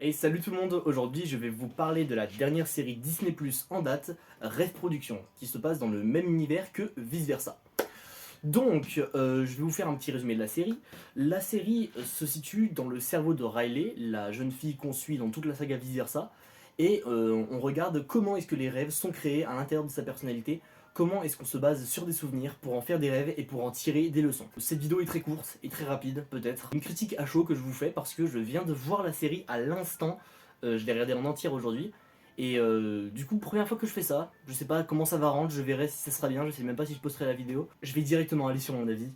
Et salut tout le monde, aujourd'hui je vais vous parler de la dernière série Disney Plus en date, Rêve Productions, qui se passe dans le même univers que Vice Versa. Donc, je vais vous faire un petit résumé de la série. La série se situe dans le cerveau de Riley, la jeune fille qu'on suit dans toute la saga Vice Versa, et on regarde comment est-ce que les rêves sont créés à l'intérieur de sa personnalité, comment est-ce qu'on se base sur des souvenirs pour en faire des rêves et pour en tirer des leçons. Cette vidéo est très courte et très rapide, peut-être. Une critique à chaud que je vous fais parce que je viens de voir la série à l'instant, je l'ai regardée en entière aujourd'hui, et du coup, première fois que je fais ça, je sais pas comment ça va rendre, je verrai si ça sera bien, je sais même pas si je posterai la vidéo. Je vais directement aller sur mon avis.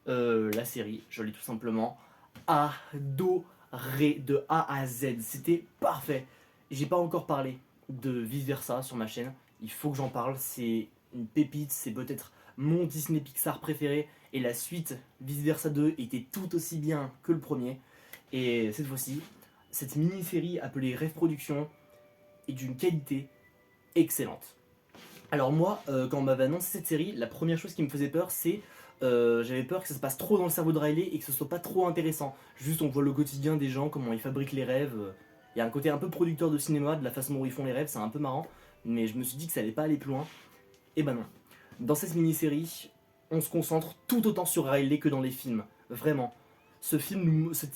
La série, je l'ai tout simplement adoré de A à Z. C'était parfait. J'ai pas encore parlé de Vice Versa sur ma chaîne. Il faut que j'en parle. C'est une pépite. C'est peut-être mon Disney Pixar préféré. Et la suite, Vice Versa 2, était tout aussi bien que le premier. Et cette fois-ci, cette mini-série appelée Rêve Productions est d'une qualité excellente. Alors moi, quand on m'avait annoncé cette série, la première chose qui me faisait peur, c'est j'avais peur que ça se passe trop dans le cerveau de Riley et que ce soit pas trop intéressant. Juste on voit le quotidien des gens, comment ils fabriquent les rêves. Il y a un côté un peu producteur de cinéma, de la façon dont ils font les rêves, c'est un peu marrant. Mais je me suis dit que ça allait pas aller plus loin. Et ben non. Dans cette mini-série, on se concentre tout autant sur Riley que dans les films. Vraiment. Cette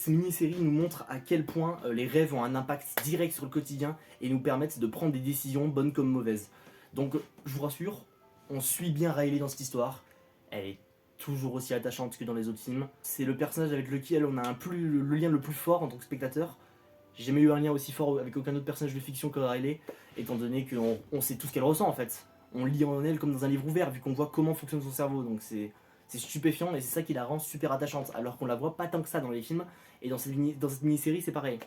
mini-série nous montre à quel point les rêves ont un impact direct sur le quotidien et nous permettent de prendre des décisions bonnes comme mauvaises. Donc, je vous rassure, on suit bien Riley dans cette histoire. Elle est toujours aussi attachante que dans les autres films. C'est le personnage avec lequel on a le lien le plus fort en tant que spectateur. J'ai jamais eu un lien aussi fort avec aucun autre personnage de fiction que Riley, étant donné qu'on sait tout ce qu'elle ressent en fait. On lit en elle comme dans un livre ouvert, vu qu'on voit comment fonctionne son cerveau. Donc c'est stupéfiant et c'est ça qui la rend super attachante, alors qu'on la voit pas tant que ça dans les films. Et dans cette mini-série, c'est pareil.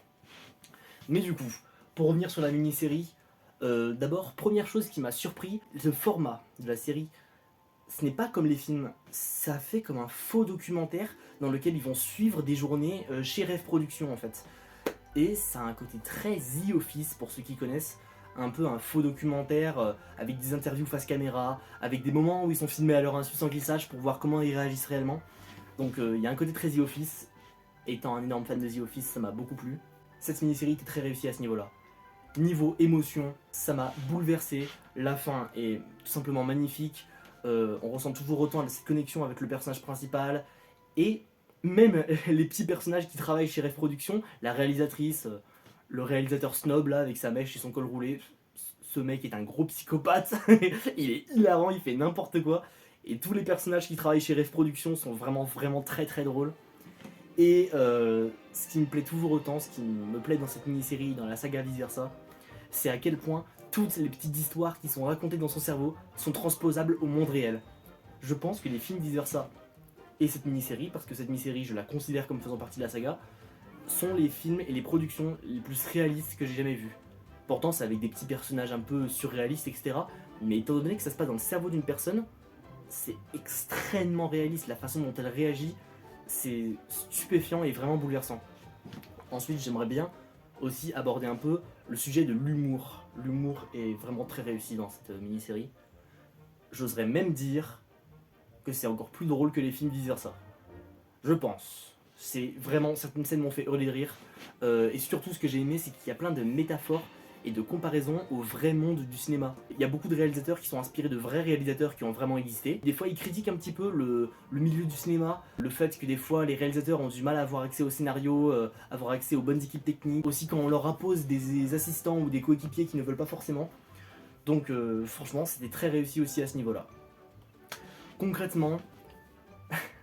Mais du coup, pour revenir sur la mini-série, d'abord, première chose qui m'a surpris, le format de la série. Ce n'est pas comme les films, ça fait comme un faux documentaire dans lequel ils vont suivre des journées chez Rêve Productions en fait. Et ça a un côté très The Office pour ceux qui connaissent, un peu un faux documentaire avec des interviews face caméra, avec des moments où ils sont filmés à leur insu sans qu'ils sachent pour voir comment ils réagissent réellement. Donc il y a un côté très The Office. Étant un énorme fan de The Office, ça m'a beaucoup plu. Cette mini-série était très réussie à ce niveau-là. Niveau émotion, ça m'a bouleversé. La fin est tout simplement magnifique. On ressent toujours autant cette connexion avec le personnage principal. Et même les petits personnages qui travaillent chez Rêve Productions, la réalisatrice, le réalisateur snob là avec sa mèche et son col roulé, ce mec est un gros psychopathe. Il est hilarant, il fait n'importe quoi. Et tous les personnages qui travaillent chez Rêve Productions sont vraiment vraiment très très drôles. Et ce qui me plaît toujours autant, ce qui me plaît dans cette mini-série, dans la saga Vice Versa, c'est à quel point toutes les petites histoires qui sont racontées dans son cerveau sont transposables au monde réel. Je pense que les films Vice Versa et cette mini-série, parce que cette mini-série je la considère comme faisant partie de la saga, sont les films et les productions les plus réalistes que j'ai jamais vus. Pourtant c'est avec des petits personnages un peu surréalistes, etc. Mais étant donné que ça se passe dans le cerveau d'une personne, c'est extrêmement réaliste. La façon dont elle réagit, c'est stupéfiant et vraiment bouleversant. Ensuite, j'aimerais bien aussi aborder un peu le sujet de l'humour. L'humour est vraiment très réussi dans cette mini-série. J'oserais même dire que c'est encore plus drôle que les films vice versa. Je pense. C'est vraiment, certaines scènes m'ont fait hurler de rire. Et surtout, ce que j'ai aimé, c'est qu'il y a plein de métaphores et de comparaisons au vrai monde du cinéma. Il y a beaucoup de réalisateurs qui sont inspirés de vrais réalisateurs qui ont vraiment existé. Des fois, ils critiquent un petit peu le milieu du cinéma, le fait que des fois, les réalisateurs ont du mal à avoir accès au scénario, avoir accès aux bonnes équipes techniques, aussi quand on leur impose des assistants ou des coéquipiers qui ne veulent pas forcément. Donc, franchement, c'était très réussi aussi à ce niveau-là. Concrètement,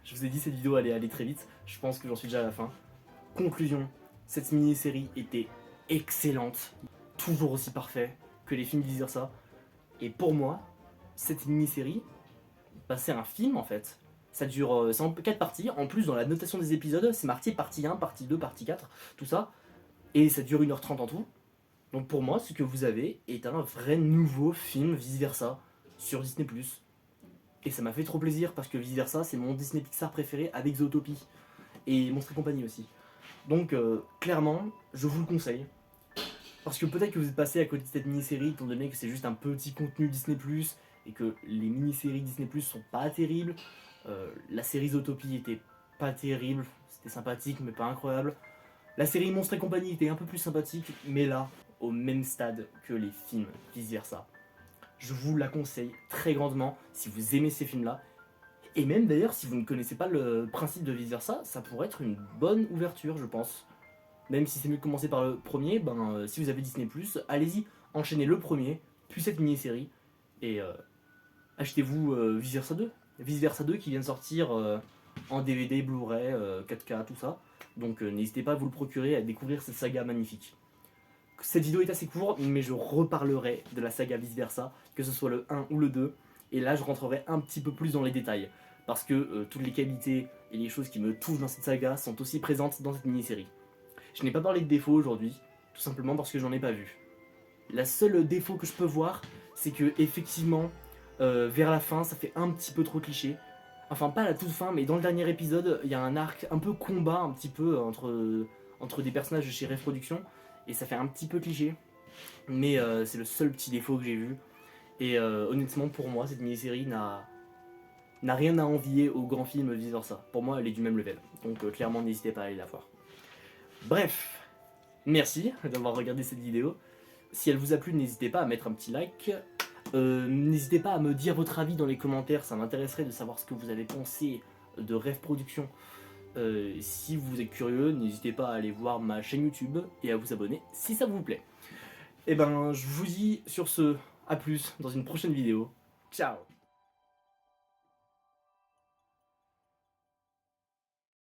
je vous ai dit, cette vidéo allait aller très vite. Je pense que j'en suis déjà à la fin. Conclusion, cette mini-série était excellente, toujours aussi parfait que les films disent ça. Et pour moi, cette mini-série, bah, c'est un film en fait. Ça dure, c'est en 4 parties. En plus, dans la notation des épisodes, c'est marqué partie 1, partie 2, partie 4, tout ça. Et ça dure 1h30 en tout. Donc pour moi, ce que vous avez est un vrai nouveau film vice-versa sur Disney+. Et ça m'a fait trop plaisir parce que vice-versa, c'est mon Disney Pixar préféré avec Zootopie. Et Monstres et compagnie aussi. Donc clairement, je vous le conseille. Parce que peut-être que vous êtes passé à côté de cette mini-série, étant donné que c'est juste un petit contenu Disney+, et que les mini-séries Disney+, sont pas terribles. La série Zootopie était pas terrible, c'était sympathique mais pas incroyable. La série Monstres et compagnie était un peu plus sympathique, mais là, au même stade que les films, vice versa. Je vous la conseille très grandement si vous aimez ces films-là. Et même d'ailleurs, si vous ne connaissez pas le principe de vice versa, ça pourrait être une bonne ouverture, je pense. Même si c'est mieux de commencer par le premier, si vous avez Disney+, allez-y, enchaînez le premier, puis cette mini-série, et achetez-vous Vice Versa 2. Vice Versa 2 qui vient de sortir en DVD, Blu-ray, 4K, tout ça. Donc n'hésitez pas à vous le procurer, à découvrir cette saga magnifique. Cette vidéo est assez courte, mais je reparlerai de la saga Vice Versa, que ce soit le 1 ou le 2. Et là, je rentrerai un petit peu plus dans les détails, parce que toutes les qualités et les choses qui me touchent dans cette saga sont aussi présentes dans cette mini-série. Je n'ai pas parlé de défauts aujourd'hui, tout simplement parce que j'en ai pas vu. La seule défaut que je peux voir, c'est que effectivement, vers la fin, ça fait un petit peu trop cliché. Enfin, pas à la toute fin, mais dans le dernier épisode, il y a un arc un peu combat, un petit peu entre des personnages de chez Rêve Productions, et ça fait un petit peu cliché. Mais c'est le seul petit défaut que j'ai vu. Et honnêtement, pour moi, cette mini-série n'a rien à envier au grand film vice versa. Pour moi, elle est du même level. Donc clairement, n'hésitez pas à aller la voir. Bref, merci d'avoir regardé cette vidéo. Si elle vous a plu, n'hésitez pas à mettre un petit like. N'hésitez pas à me dire votre avis dans les commentaires, ça m'intéresserait de savoir ce que vous avez pensé de Rêve Productions. Si vous êtes curieux, n'hésitez pas à aller voir ma chaîne YouTube et à vous abonner si ça vous plaît. Et je vous dis sur ce, à plus dans une prochaine vidéo. Ciao!